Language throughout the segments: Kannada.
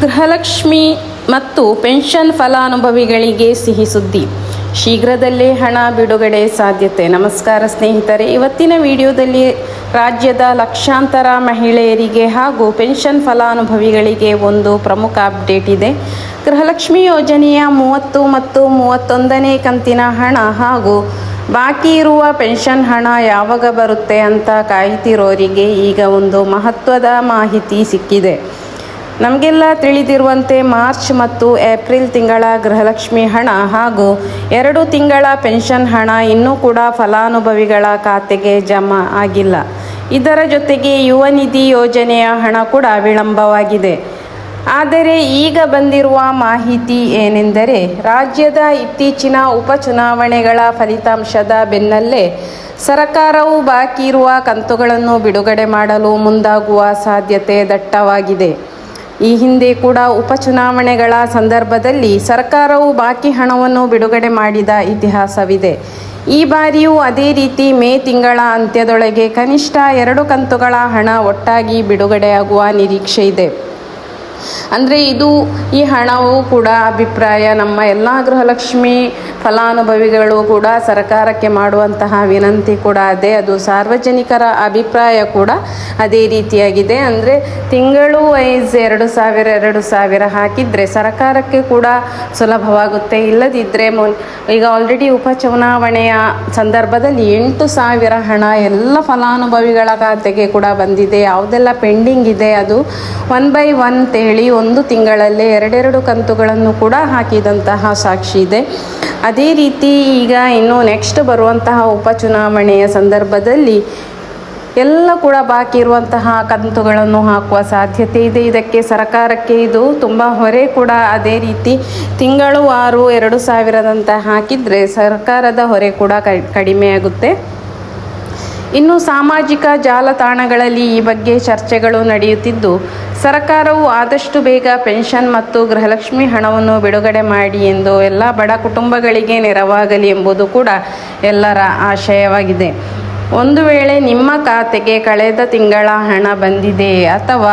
ಗೃಹಲಕ್ಷ್ಮಿ ಮತ್ತು ಪೆನ್ಷನ್ ಫಲಾನುಭವಿಗಳಿಗೆ ಸಿಹಿ ಸುದ್ದಿ. ಶೀಘ್ರದಲ್ಲೇ ಹಣ ಬಿಡುಗಡೆ ಸಾಧ್ಯತೆ. ನಮಸ್ಕಾರ ಸ್ನೇಹಿತರೆ, ಇವತ್ತಿನ ವಿಡಿಯೋದಲ್ಲಿ ರಾಜ್ಯದ ಲಕ್ಷಾಂತರ ಮಹಿಳೆಯರಿಗೆ ಹಾಗೂ ಪೆನ್ಷನ್ ಫಲಾನುಭವಿಗಳಿಗೆ ಒಂದು ಪ್ರಮುಖ ಅಪ್ಡೇಟ್ ಇದೆ. ಗೃಹಲಕ್ಷ್ಮಿ ಯೋಜನೆಯ 30 ಮತ್ತು 31ನೇ ಕಂತಿನ ಹಣ ಹಾಗೂ ಬಾಕಿ ಇರುವ ಪೆನ್ಷನ್ ಹಣ ಯಾವಾಗ ಬರುತ್ತೆ ಅಂತ ಕಾಯ್ತಿರೋರಿಗೆ ಈಗ ಒಂದು ಮಹತ್ವದ ಮಾಹಿತಿ ಸಿಕ್ಕಿದೆ. ನಮಗೆಲ್ಲ ತಿಳಿದಿರುವಂತೆ ಮಾರ್ಚ್ ಮತ್ತು ಏಪ್ರಿಲ್ ತಿಂಗಳ ಗೃಹಲಕ್ಷ್ಮಿ ಹಣ ಹಾಗೂ 2 ತಿಂಗಳ ಪೆನ್ಷನ್ ಹಣ ಇನ್ನೂ ಕೂಡ ಫಲಾನುಭವಿಗಳ ಖಾತೆಗೆ ಜಮಾ ಆಗಿಲ್ಲ. ಇದರ ಜೊತೆಗೆ ಯುವ ನಿಧಿ ಯೋಜನೆಯ ಹಣ ಕೂಡ ವಿಳಂಬವಾಗಿದೆ. ಆದರೆ ಈಗ ಬಂದಿರುವ ಮಾಹಿತಿ ಏನೆಂದರೆ, ರಾಜ್ಯದ ಇತ್ತೀಚಿನ ಉಪಚುನಾವಣೆಗಳ ಫಲಿತಾಂಶದ ಬೆನ್ನಲ್ಲೇ ಸರ್ಕಾರವು ಬಾಕಿ ಇರುವ ಕಂತುಗಳನ್ನು ಬಿಡುಗಡೆ ಮಾಡಲು ಮುಂದಾಗುವ ಸಾಧ್ಯತೆ ದಟ್ಟವಾಗಿದೆ. ಈ ಹಿಂದೆ ಕೂಡ ಉಪಚುನಾವಣೆಗಳ ಸಂದರ್ಭದಲ್ಲಿ ಸರ್ಕಾರವು ಬಾಕಿ ಹಣವನ್ನು ಬಿಡುಗಡೆ ಮಾಡಿದ ಇತಿಹಾಸವಿದೆ. ಈ ಬಾರಿಯೂ ಅದೇ ರೀತಿ ಮೇ ತಿಂಗಳ ಅಂತ್ಯದೊಳಗೆ ಕನಿಷ್ಠ 2 ಕಂತುಗಳ ಹಣ ಒಟ್ಟಾಗಿ ಬಿಡುಗಡೆಯಾಗುವ ನಿರೀಕ್ಷೆ ಇದೆ. ಅಂದರೆ ಈ ಹಣವು ಕೂಡ ಅಭಿಪ್ರಾಯ ನಮ್ಮ ಎಲ್ಲ ಗೃಹಲಕ್ಷ್ಮಿ ಫಲಾನುಭವಿಗಳು ಕೂಡ ಸರ್ಕಾರಕ್ಕೆ ಮಾಡುವಂತಹ ವಿನಂತಿ ಕೂಡ ಅದೇ, ಅದು ಸಾರ್ವಜನಿಕರ ಅಭಿಪ್ರಾಯ ಕೂಡ ಅದೇ ರೀತಿಯಾಗಿದೆ. ಅಂದರೆ ತಿಂಗಳು ವೈಸ್ 2,000 ಹಾಕಿದರೆ ಸರ್ಕಾರಕ್ಕೆ ಕೂಡ ಸುಲಭವಾಗುತ್ತೆ. ಇಲ್ಲದಿದ್ದರೆ ಈಗ ಆಲ್ರೆಡಿ ಉಪಚುನಾವಣೆಯ ಸಂದರ್ಭದಲ್ಲಿ 8,000 ಹಣ ಎಲ್ಲ ಫಲಾನುಭವಿಗಳ ಖಾತೆಗೆ ಕೂಡ ಬಂದಿದೆ. ಯಾವುದೆಲ್ಲ ಪೆಂಡಿಂಗ್ ಇದೆ ಅದು 1 by 1 ಅಂತೇಳಿ ಒಂದು ತಿಂಗಳಲ್ಲೇ 2 ಕಂತುಗಳನ್ನು ಕೂಡ ಹಾಕಿದಂತಹ ಸಾಕ್ಷಿ ಇದೆ. ಅದೇ ರೀತಿ ಈಗ ಇನ್ನು ನೆಕ್ಸ್ಟ್ ಬರುವಂತಹ ಉಪಚುನಾವಣೆಯ ಸಂದರ್ಭದಲ್ಲಿ ಎಲ್ಲ ಕೂಡ ಬಾಕಿ ಇರುವಂತಹ ಕಂತುಗಳನ್ನು ಹಾಕುವ ಸಾಧ್ಯತೆ ಇದೆ. ಇದಕ್ಕೆ ಸರ್ಕಾರಕ್ಕೆ ಇದು ತುಂಬ ಹೊರೆ ಕೂಡ. ಅದೇ ರೀತಿ ತಿಂಗಳು 2,000 ಅಂತ ಹಾಕಿದರೆ ಸರ್ಕಾರದ ಹೊರೆ ಕೂಡ ಕಡಿಮೆಯಾಗುತ್ತೆ. ಇನ್ನು ಸಾಮಾಜಿಕ ಜಾಲತಾಣಗಳಲ್ಲಿ ಈ ಬಗ್ಗೆ ಚರ್ಚೆಗಳು ನಡೆಯುತ್ತಿದ್ದು, ಸರ್ಕಾರವು ಆದಷ್ಟು ಬೇಗ ಪೆನ್ಷನ್ ಮತ್ತು ಗೃಹಲಕ್ಷ್ಮಿ ಹಣವನ್ನು ಬಿಡುಗಡೆ ಮಾಡಿ ಎಂದು ಎಲ್ಲ ಬಡ ಕುಟುಂಬಗಳಿಗೆ ನೆರವಾಗಲಿ ಎಂಬುದು ಕೂಡ ಎಲ್ಲರ ಆಶಯವಾಗಿದೆ. ಒಂದು ವೇಳೆ ನಿಮ್ಮ ಖಾತೆಗೆ ಕಳೆದ ತಿಂಗಳ ಹಣ ಬಂದಿದೆ ಅಥವಾ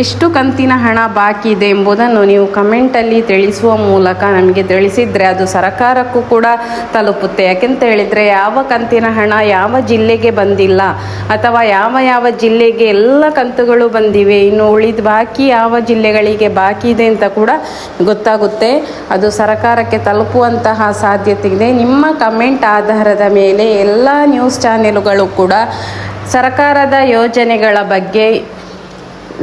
ಎಷ್ಟು ಕಂತಿನ ಹಣ ಬಾಕಿ ಇದೆ ಎಂಬುದನ್ನು ನೀವು ಕಮೆಂಟಲ್ಲಿ ತಿಳಿಸುವ ಮೂಲಕ ನಮಗೆ ತಿಳಿಸಿದರೆ ಅದು ಸರ್ಕಾರಕ್ಕೂ ಕೂಡ ತಲುಪುತ್ತೆ. ಯಾಕೆಂತ ಹೇಳಿದರೆ, ಯಾವ ಕಂತಿನ ಹಣ ಯಾವ ಜಿಲ್ಲೆಗೆ ಬಂದಿಲ್ಲ ಅಥವಾ ಯಾವ ಜಿಲ್ಲೆಗೆ ಎಲ್ಲ ಕಂತುಗಳು ಬಂದಿವೆ, ಇನ್ನು ಉಳಿದ ಬಾಕಿ ಯಾವ ಜಿಲ್ಲೆಗಳಿಗೆ ಬಾಕಿ ಇದೆ ಅಂತ ಕೂಡ ಗೊತ್ತಾಗುತ್ತೆ. ಅದು ಸರ್ಕಾರಕ್ಕೆ ತಲುಪುವಂತಹ ಸಾಧ್ಯತೆ ಇದೆ. ನಿಮ್ಮ ಕಮೆಂಟ್ ಆಧಾರದ ಮೇಲೆ ಎಲ್ಲ ನ್ಯೂಸ್ ಚಾನೆಲ್ಗಳು ಕೂಡ ಸರ್ಕಾರದ ಯೋಜನೆಗಳ ಬಗ್ಗೆ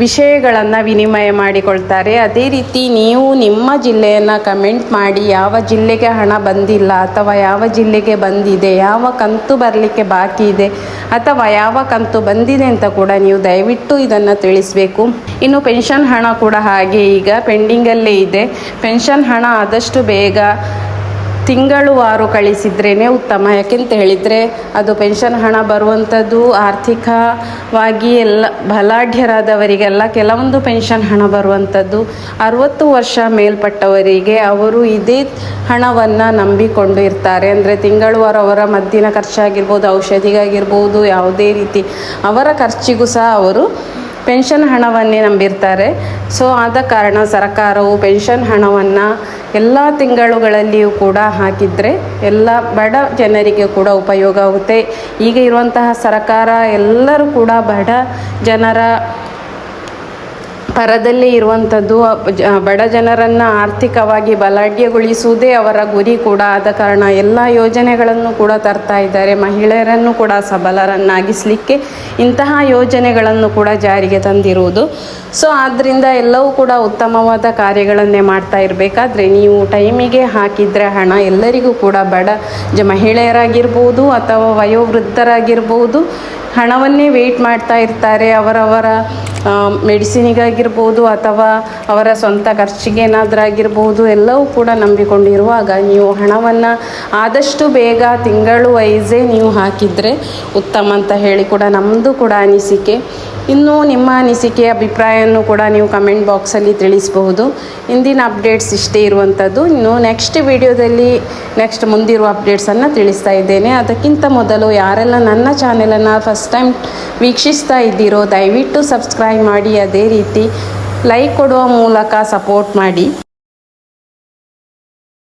ವಿಷಯಗಳನ್ನು ವಿನಿಮಯ ಮಾಡಿಕೊಳ್ತಾರೆ. ಅದೇ ರೀತಿ ನೀವು ನಿಮ್ಮ ಜಿಲ್ಲೆಯನ್ನು ಕಮೆಂಟ್ ಮಾಡಿ, ಯಾವ ಜಿಲ್ಲೆಗೆ ಹಣ ಬಂದಿಲ್ಲ ಅಥವಾ ಯಾವ ಜಿಲ್ಲೆಗೆ ಬಂದಿದೆ, ಯಾವ ಕಂತು ಬರಲಿಕ್ಕೆ ಬಾಕಿ ಇದೆ ಅಥವಾ ಯಾವ ಕಂತು ಬಂದಿದೆ ಅಂತ ಕೂಡ ನೀವು ದಯವಿಟ್ಟು ಇದನ್ನು ತಿಳಿಸಬೇಕು. ಇನ್ನು ಪೆನ್ಷನ್ ಹಣ ಕೂಡ ಹಾಗೆ ಈಗ ಪೆಂಡಿಂಗಲ್ಲೇ ಇದೆ. ಪೆನ್ಷನ್ ಹಣ ಆದಷ್ಟು ಬೇಗ ತಿಂಗಳು ಕಳಿಸಿದ್ರೇ ಉತ್ತಮ. ಯಾಕೆಂತ ಹೇಳಿದರೆ ಅದು ಪೆನ್ಷನ್ ಹಣ ಬರುವಂಥದ್ದು ಆರ್ಥಿಕವಾಗಿ ಎಲ್ಲ ಬಲಾಢ್ಯರಾದವರಿಗೆಲ್ಲ ಕೆಲವೊಂದು ಪೆನ್ಷನ್ ಹಣ ಬರುವಂಥದ್ದು 60 ವರ್ಷ ಮೇಲ್ಪಟ್ಟವರಿಗೆ. ಅವರು ಇದೇ ಹಣವನ್ನು ನಂಬಿಕೊಂಡು ಇರ್ತಾರೆ. ಅಂದರೆ ತಿಂಗಳು ಅವರ ಮದ್ದಿನ ಖರ್ಚಾಗಿರ್ಬೋದು, ಔಷಧಿಗಾಗಿರ್ಬೋದು, ಯಾವುದೇ ರೀತಿ ಅವರ ಖರ್ಚಿಗೂ ಸಹ ಅವರು ಪೆನ್ಷನ್ ಹಣವನ್ನೇ ನಂಬಿರ್ತಾರೆ. ಸೊ ಆದ ಕಾರಣ ಸರ್ಕಾರವು ಪೆನ್ಷನ್ ಹಣವನ್ನು ಎಲ್ಲ ತಿಂಗಳುಗಳಲ್ಲಿಯೂ ಕೂಡ ಹಾಕಿದರೆ ಎಲ್ಲ ಬಡ ಜನರಿಗೆ ಕೂಡ ಉಪಯೋಗ ಆಗುತ್ತೆ. ಈಗ ಇರುವಂತಹ ಸರ್ಕಾರ ಎಲ್ಲರೂ ಕೂಡ ಬಡ ಜನರ ಪರದಲ್ಲೇ ಇರುವಂಥದ್ದು. ಬಡ ಜನರನ್ನು ಆರ್ಥಿಕವಾಗಿ ಬಲಾಢ್ಯಗೊಳಿಸುವುದೇ ಅವರ ಗುರಿ ಕೂಡ. ಆದ ಕಾರಣ ಎಲ್ಲ ಯೋಜನೆಗಳನ್ನು ಕೂಡ ತರ್ತಾ ಇದ್ದಾರೆ. ಮಹಿಳೆಯರನ್ನು ಕೂಡ ಸಬಲರನ್ನಾಗಿಸಲಿಕ್ಕೆ ಇಂತಹ ಯೋಜನೆಗಳನ್ನು ಕೂಡ ಜಾರಿಗೆ ತಂದಿರುವುದು. ಸೊ ಆದ್ದರಿಂದ ಎಲ್ಲವೂ ಕೂಡ ಉತ್ತಮವಾದ ಕಾರ್ಯಗಳನ್ನೇ ಮಾಡ್ತಾ ಇರಬೇಕಾದ್ರೆ ನೀವು ಟೈಮಿಗೆ ಹಾಕಿದರೆ ಹಣ ಎಲ್ಲರಿಗೂ ಕೂಡ ಬಡ ಮಹಿಳೆಯರಾಗಿರ್ಬೋದು ಅಥವಾ ವಯೋವೃದ್ಧರಾಗಿರ್ಬೋದು ಹಣವನ್ನೇ ವೆಯ್ಟ್ ಮಾಡ್ತಾ ಇರ್ತಾರೆ. ಅವರವರ ಮೆಡಿಸಿನಿಗಾಗಿರ್ಬೋದು ಅಥವಾ ಅವರ ಸ್ವಂತ ಖರ್ಚಿಗೆ ಏನಾದರೂ ಆಗಿರ್ಬೋದು, ಎಲ್ಲವೂ ಕೂಡ ನಂಬಿಕೊಂಡಿರುವಾಗ ನೀವು ಹಣವನ್ನು ಆದಷ್ಟು ಬೇಗ ತಿಂಗಳು ವೈಸೇ ನೀವು ಹಾಕಿದರೆ ಉತ್ತಮ ಅಂತ ಹೇಳಿ ಕೂಡ ನಮ್ಮದು ಕೂಡ ಅನಿಸಿಕೆ. ಇನ್ನು ನಿಮ್ಮ ಅನಿಸಿಕೆ ಅಭಿಪ್ರಾಯವನ್ನು ಕೂಡ ನೀವು ಕಮೆಂಟ್ ಬಾಕ್ಸಲ್ಲಿ ತಿಳಿಸಬಹುದು. ಇಂದಿನ ಅಪ್ಡೇಟ್ಸ್ ಇಷ್ಟೇ ಇರುವಂಥದ್ದು. ಇನ್ನು ನೆಕ್ಸ್ಟ್ ವಿಡಿಯೋದಲ್ಲಿ ಮುಂದಿರುವ ಅಪ್ಡೇಟ್ಸನ್ನು ತಿಳಿಸ್ತಾ ಇದ್ದೇನೆ. ಅದಕ್ಕಿಂತ ಮೊದಲು ಯಾರೆಲ್ಲ ನನ್ನ ಚಾನೆಲನ್ನು ಫಸ್ಟ್ ಟೈಮ್ ವೀಕ್ಷಿಸ್ತಾ ಇದ್ದೀರೋ ದಯವಿಟ್ಟು ಸಬ್ಸ್ಕ್ರೈಬ್ ಮಾಡಿ. ಅದೇ ರೀತಿ ಲೈಕ್ ಕೊಡುವ ಮೂಲಕ ಸಪೋರ್ಟ್ ಮಾಡಿ.